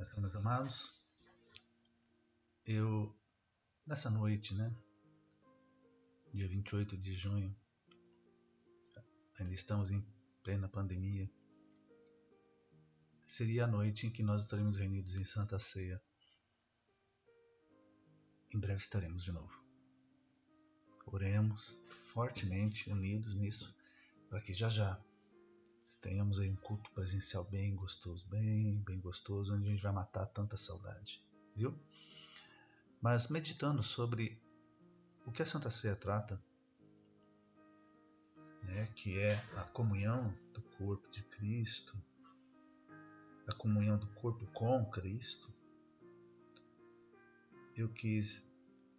Meus amados, nessa noite, dia 28 de junho, ainda estamos em plena pandemia, seria a noite em que nós estaremos reunidos em Santa Ceia. Em breve estaremos de novo. Oremos fortemente, unidos nisso, para que já tenhamos aí um culto presencial bem gostoso, bem gostoso, onde a gente vai matar tanta saudade, viu? Mas meditando sobre o que a Santa Ceia trata, que é a comunhão do corpo de Cristo, a comunhão do corpo com Cristo, eu quis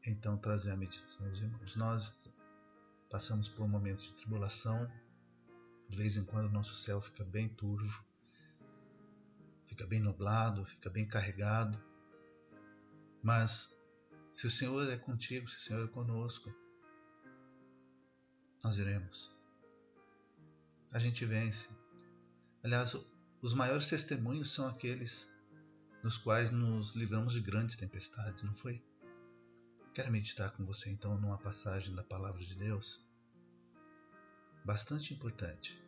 então trazer a meditação aos irmãos. Nós passamos por momentos de tribulação, de vez em quando o nosso céu fica bem turvo, fica bem nublado, fica bem carregado, mas se o Senhor é contigo, se o Senhor é conosco, nós iremos. A gente vence. Aliás, os maiores testemunhos são aqueles nos quais nos livramos de grandes tempestades, não foi? Quero meditar com você então numa passagem da Palavra de Deus bastante importante.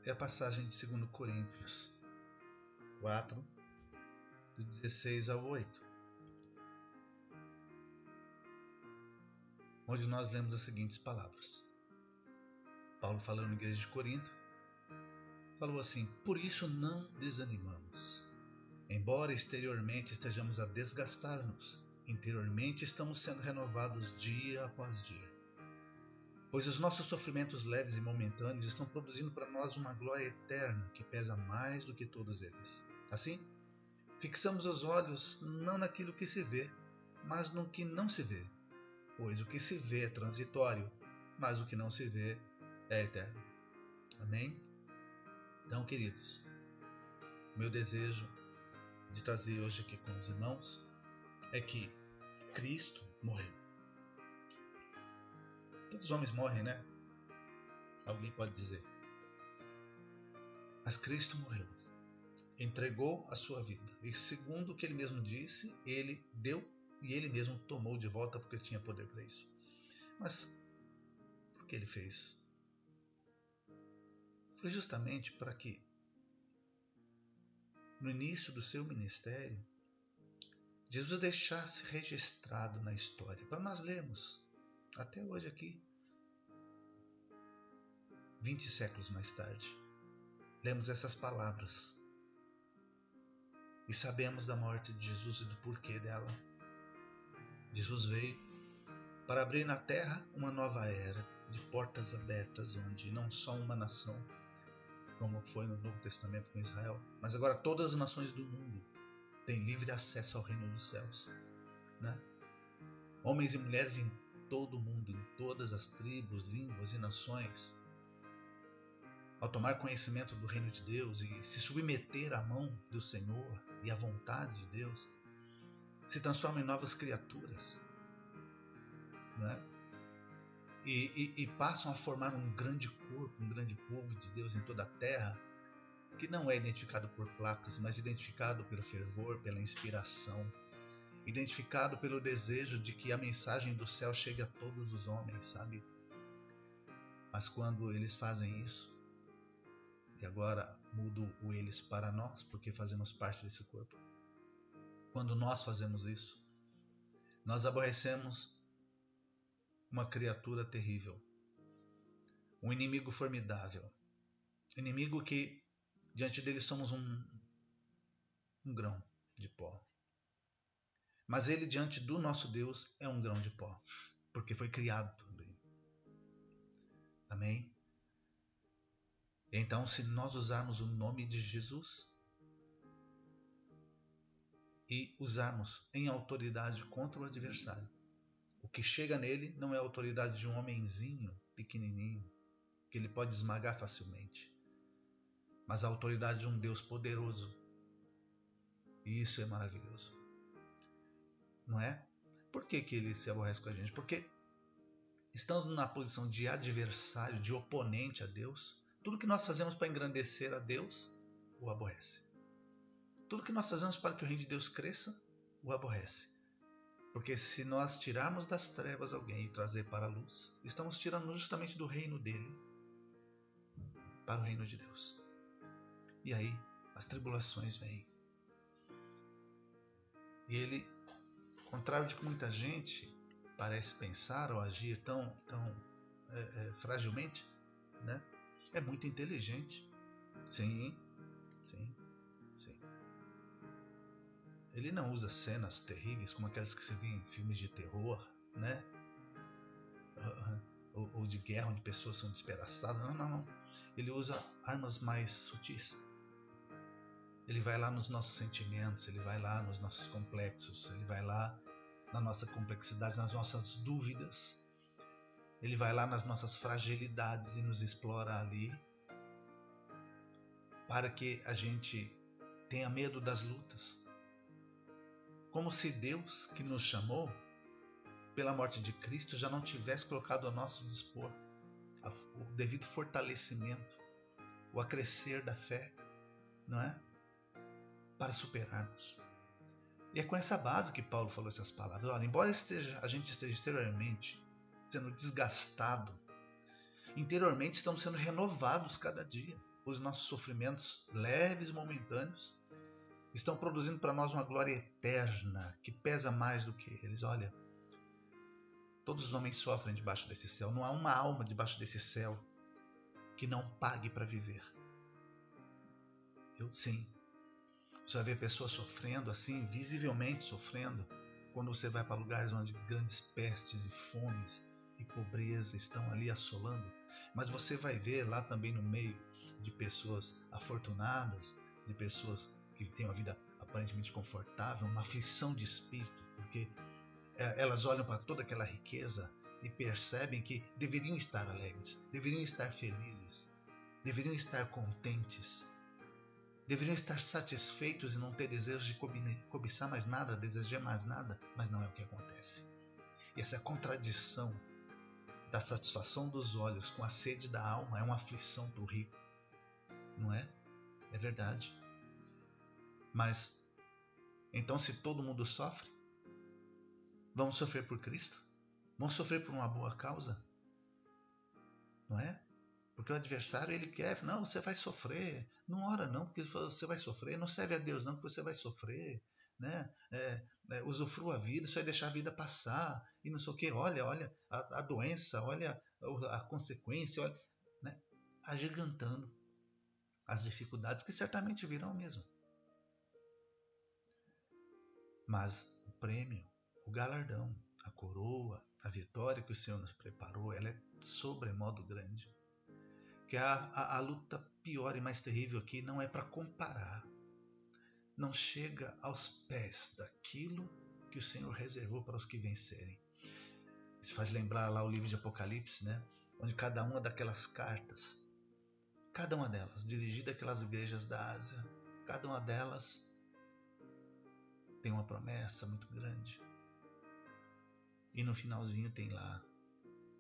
É a passagem de 2 Coríntios 4, do 16 ao 8, onde nós lemos as seguintes palavras. Paulo, falando na igreja de Corinto, falou assim: por isso não desanimamos. Embora exteriormente estejamos a desgastar-nos, interiormente estamos sendo renovados dia após dia. Pois os nossos sofrimentos leves e momentâneos estão produzindo para nós uma glória eterna que pesa mais do que todos eles. Assim, fixamos os olhos não naquilo que se vê, mas no que não se vê. Pois o que se vê é transitório, mas o que não se vê é eterno. Amém? Então, queridos, meu desejo de trazer hoje aqui com os irmãos é que Cristo morreu. Todos os homens morrem, né? Alguém pode dizer. Mas Cristo morreu. Entregou a sua vida. E segundo o que ele mesmo disse, ele deu e ele mesmo tomou de volta porque ele tinha poder para isso. Mas por que ele fez? Foi justamente para que no início do seu ministério Jesus deixasse registrado na história, para nós lermos até hoje aqui, 20 séculos mais tarde, lemos essas palavras e sabemos da morte de Jesus e do porquê dela. Jesus veio para abrir na terra uma nova era de portas abertas, onde não só uma nação, como foi no Novo Testamento com Israel, mas agora todas as nações do mundo têm livre acesso ao reino dos céus, Homens e mulheres em todo o mundo, em todas as tribos, línguas e nações, ao tomar conhecimento do reino de Deus e se submeter à mão do Senhor e à vontade de Deus, se transformam em novas criaturas, e passam a formar um grande corpo, um grande povo de Deus em toda a terra, que não é identificado por placas, mas identificado pelo fervor, pela inspiração, identificado pelo desejo de que a mensagem do céu chegue a todos os homens, sabe? Mas quando eles fazem isso, e agora mudo o eles para nós, porque fazemos parte desse corpo, quando nós fazemos isso, nós aborrecemos uma criatura terrível, um inimigo formidável, inimigo que diante dele somos um grão de pó. Mas ele diante do nosso Deus é um grão de pó, porque foi criado também. Amém? Então, se nós usarmos o nome de Jesus e usarmos em autoridade contra o adversário, o que chega nele não é a autoridade de um homenzinho pequenininho, que ele pode esmagar facilmente, mas a autoridade de um Deus poderoso. E isso é maravilhoso. Não é? Por que ele se aborrece com a gente? Porque estando na posição de adversário, de oponente a Deus, tudo que nós fazemos para engrandecer a Deus, o aborrece. Tudo que nós fazemos para que o reino de Deus cresça, o aborrece. Porque se nós tirarmos das trevas alguém e trazer para a luz, estamos tirando justamente do reino dele para o reino de Deus. E aí as tribulações vêm. E ele, ao contrário de que muita gente parece pensar ou agir tão fragilmente, né? É muito inteligente. Sim. Ele não usa cenas terríveis como aquelas que se vê em filmes de terror, né? Ou de guerra, onde pessoas são despedaçadas. Não. Ele usa armas mais sutis. Ele vai lá nos nossos sentimentos, ele vai lá nos nossos complexos, ele vai lá na nossa complexidade, nas nossas dúvidas. Ele vai lá nas nossas fragilidades e nos explora ali, para que a gente tenha medo das lutas. Como se Deus, que nos chamou pela morte de Cristo, já não tivesse colocado a nosso dispor o devido fortalecimento, o acrescer da fé, não é? Para superarmos. E é com essa base que Paulo falou essas palavras. Olha, embora a gente esteja exteriormente sendo desgastado, interiormente estamos sendo renovados cada dia. Os nossos sofrimentos leves e momentâneos estão produzindo para nós uma glória eterna que pesa mais do que eles. Olha, todos os homens sofrem debaixo desse céu. Não há uma alma debaixo desse céu que não pague para viver. Viu? Sim. Você vai ver pessoas sofrendo assim, visivelmente sofrendo, quando você vai para lugares onde grandes pestes e fomes e pobreza estão ali assolando. Mas você vai ver lá também no meio de pessoas afortunadas, de pessoas que têm uma vida aparentemente confortável, uma aflição de espírito, porque elas olham para toda aquela riqueza e percebem que deveriam estar alegres, deveriam estar felizes, deveriam estar contentes, deveriam estar satisfeitos e não ter desejo de cobiçar mais nada, desejar mais nada, mas não é o que acontece. E essa contradição da satisfação dos olhos com a sede da alma é uma aflição para o rico, não é? É verdade. Mas, então, se todo mundo sofre, vamos sofrer por Cristo? Vamos sofrer por uma boa causa? Não é? Porque o adversário, ele quer, não, você vai sofrer, não ora não, porque você vai sofrer, não serve a Deus não, porque você vai sofrer, né? Usufrua a vida, você vai deixar a vida passar, e não sei o que, olha a doença, olha a consequência, olha, né? Agigantando as dificuldades que certamente virão mesmo. Mas o prêmio, o galardão, a coroa, a vitória que o Senhor nos preparou, ela é sobremodo grande. Que a luta pior e mais terrível aqui não é para comparar. Não chega aos pés daquilo que o Senhor reservou para os que vencerem. Isso faz lembrar lá o livro de Apocalipse, né? Onde cada uma daquelas cartas, cada uma delas, dirigida àquelas igrejas da Ásia, cada uma delas tem uma promessa muito grande. E no finalzinho tem lá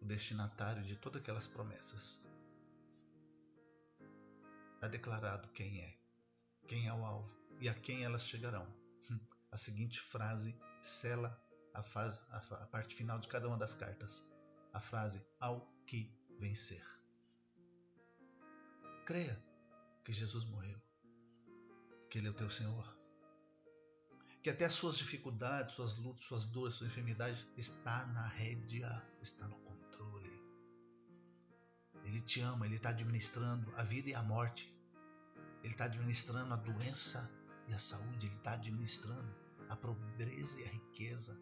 o destinatário de todas aquelas promessas. Está declarado quem é o alvo e a quem elas chegarão. A seguinte frase sela a parte final de cada uma das cartas. A frase, ao que vencer. Creia que Jesus morreu, que Ele é o teu Senhor, que até as suas dificuldades, suas lutas, suas dores, sua enfermidade está na rédea, está no controle. Ele te ama, Ele está administrando a vida e a morte. Ele está administrando a doença e a saúde. Ele está administrando a pobreza e a riqueza.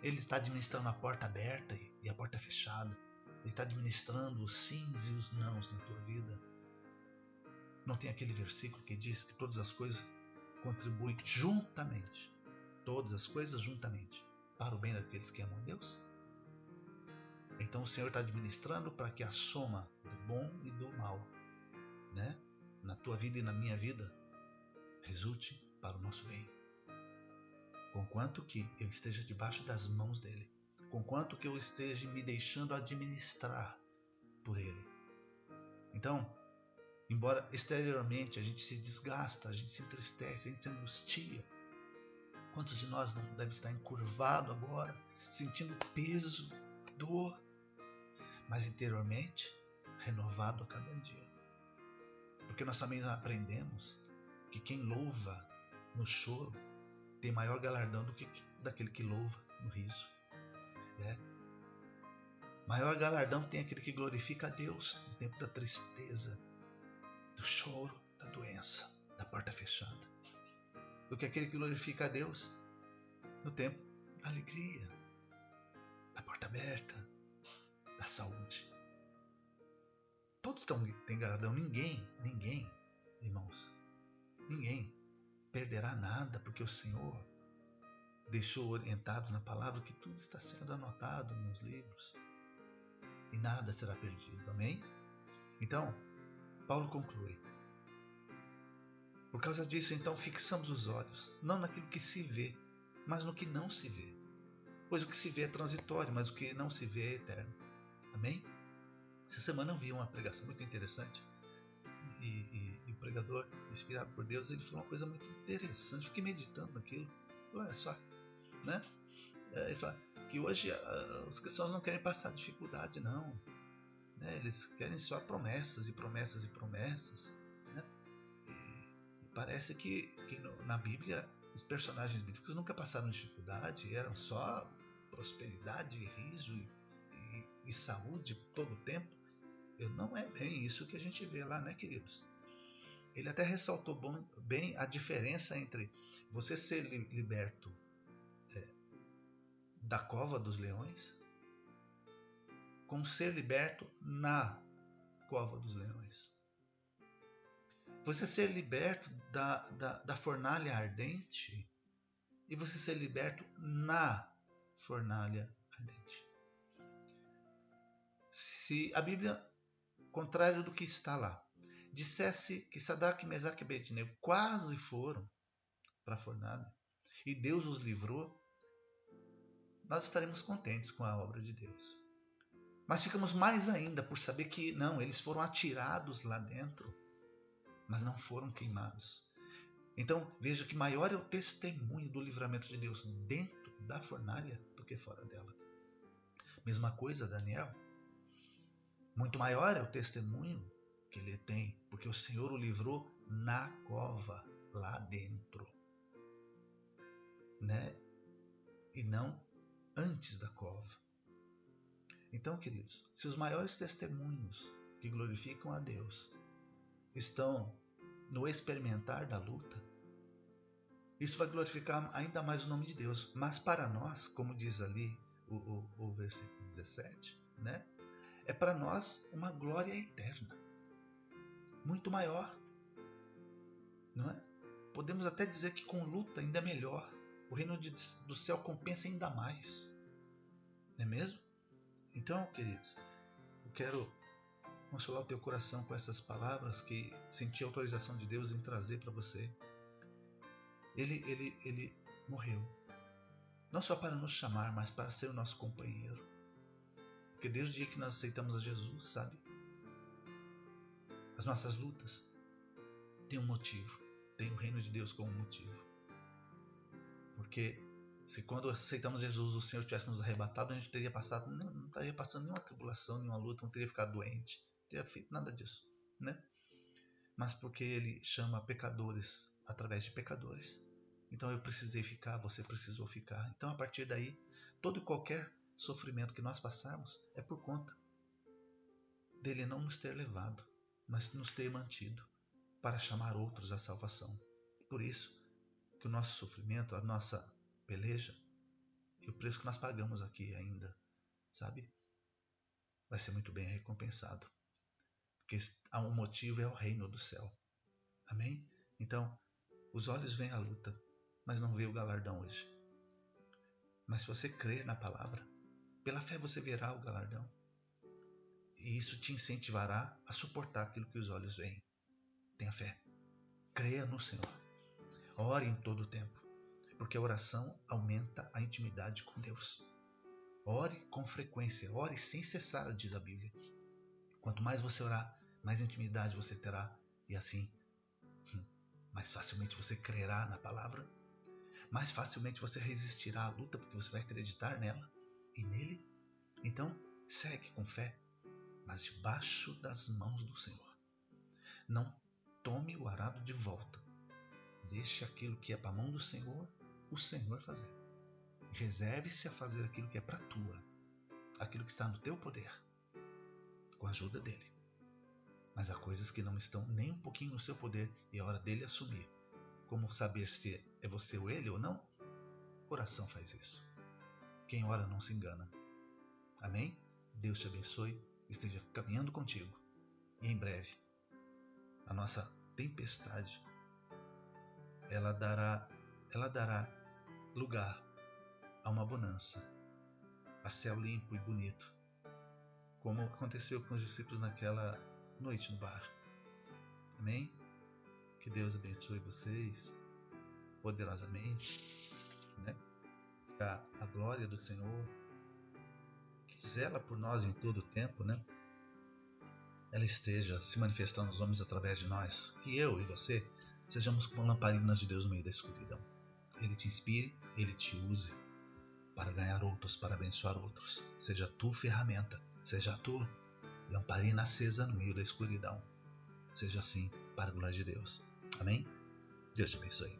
Ele está administrando a porta aberta e a porta fechada. Ele está administrando os sims e os nãos na tua vida. Não tem aquele versículo que diz que todas as coisas contribuem juntamente, todas as coisas juntamente, para o bem daqueles que amam a Deus? Então o Senhor está administrando para que a soma do bom e do mal, né, na tua vida e na minha vida, resulte para o nosso bem. Conquanto que eu esteja debaixo das mãos dele, conquanto que eu esteja me deixando administrar por Ele. Então, embora exteriormente a gente se desgasta, a gente se entristece, a gente se angustia, quantos de nós não deve estar encurvado agora, sentindo peso, dor, mas interiormente renovado a cada dia? Porque nós também aprendemos que quem louva no choro tem maior galardão do que daquele que louva no riso. Maior galardão tem aquele que glorifica a Deus no tempo da tristeza, do choro, da doença, da porta fechada, do que aquele que glorifica a Deus no tempo da alegria, da porta aberta, da saúde. Todos têm galardão. Ninguém, irmãos, ninguém perderá nada, porque o Senhor deixou orientado na palavra que tudo está sendo anotado nos livros e nada será perdido. Amém? Então, Paulo conclui: por causa disso, então, fixamos os olhos, não naquilo que se vê, mas no que não se vê. Pois o que se vê é transitório, mas o que não se vê é eterno. Amém? Essa semana eu vi uma pregação muito interessante e o pregador, inspirado por Deus, ele falou uma coisa muito interessante. Fiquei meditando naquilo. Falei, olha só, né? Ele falou que hoje os cristãos não querem passar dificuldade, não. Né? Eles querem só promessas e promessas e promessas. Né? E parece que na Bíblia os personagens bíblicos nunca passaram dificuldade, eram só prosperidade, riso e saúde todo o tempo. Não é bem isso que a gente vê lá, né, queridos? Ele até ressaltou bem a diferença entre você ser liberto da cova dos leões com ser liberto na cova dos leões. Você ser liberto da fornalha ardente e você ser liberto na fornalha ardente. Se a Bíblia, contrário do que está lá, dissesse que Sadraque, Mesaque e Abednego quase foram para a fornalha e Deus os livrou, nós estaremos contentes com a obra de Deus. Mas ficamos mais ainda por saber que não, eles foram atirados lá dentro, mas não foram queimados. Então veja que maior é o testemunho do livramento de Deus dentro da fornalha do que fora dela. Mesma coisa Daniel. Muito maior é o testemunho que ele tem, porque o Senhor o livrou na cova, lá dentro, né? E não antes da cova. Então, queridos, se os maiores testemunhos que glorificam a Deus estão no experimentar da luta, isso vai glorificar ainda mais o nome de Deus. Mas para nós, como diz ali o versículo 17, né? É para nós uma glória eterna, muito maior, não é? Podemos até dizer que com luta ainda é melhor. O reino do céu compensa ainda mais, não é mesmo? Então, queridos, eu quero consolar o teu coração com essas palavras que senti a autorização de Deus em trazer para você. Ele morreu, não só para nos chamar, mas para ser o nosso companheiro. Porque desde o dia que nós aceitamos a Jesus, sabe? As nossas lutas têm um motivo, tem o reino de Deus como motivo. Porque se quando aceitamos Jesus, o Senhor tivesse nos arrebatado, a gente teria passado, não estaria passando nenhuma tribulação, nenhuma luta, não teria ficado doente, não teria feito nada disso, né? Mas porque Ele chama pecadores através de pecadores. Então eu precisei ficar, você precisou ficar. Então a partir daí, todo e qualquer sofrimento que nós passarmos é por conta dele não nos ter levado, mas nos ter mantido para chamar outros à salvação. Por isso que o nosso sofrimento, a nossa peleja e o preço que nós pagamos aqui ainda, sabe? Vai ser muito bem recompensado. Porque o motivo é o reino do céu. Amém? Então, os olhos veem a luta, mas não vê o galardão hoje. Mas se você crer na palavra, pela fé você verá o galardão. E isso te incentivará a suportar aquilo que os olhos veem. Tenha fé. Creia no Senhor. Ore em todo o tempo. Porque a oração aumenta a intimidade com Deus. Ore com frequência, ore sem cessar, diz a Bíblia. Quanto mais você orar, mais intimidade você terá, e assim, mais facilmente você crerá na palavra, mais facilmente você resistirá à luta, porque você vai acreditar nela e nele. Então, segue com fé, mas debaixo das mãos do Senhor. Não tome o arado de volta. Deixe aquilo que é para a mão do Senhor, o Senhor fazer. Reserve-se a fazer aquilo que é para a tua, aquilo que está no teu poder, com a ajuda dele. Mas há coisas que não estão nem um pouquinho no seu poder e é hora dele assumir. Como saber se é você ou ele ou não? Oração faz isso. Quem ora não se engana. Amém? Deus te abençoe, esteja caminhando contigo. E em breve, a nossa tempestade, ela dará lugar a uma bonança, a céu limpo e bonito, como aconteceu com os discípulos naquela noite no bar. Amém? Que Deus abençoe vocês poderosamente, né? Que a glória do Senhor, que zela por nós em todo o tempo, né? Ela esteja se manifestando nos homens através de nós. Que eu e você sejamos como lamparinas de Deus no meio da escuridão. Ele te inspire, Ele te use para ganhar outros, para abençoar outros. Seja tu ferramenta, seja tu lamparina acesa no meio da escuridão. Seja assim, para a glória de Deus. Amém? Deus te abençoe.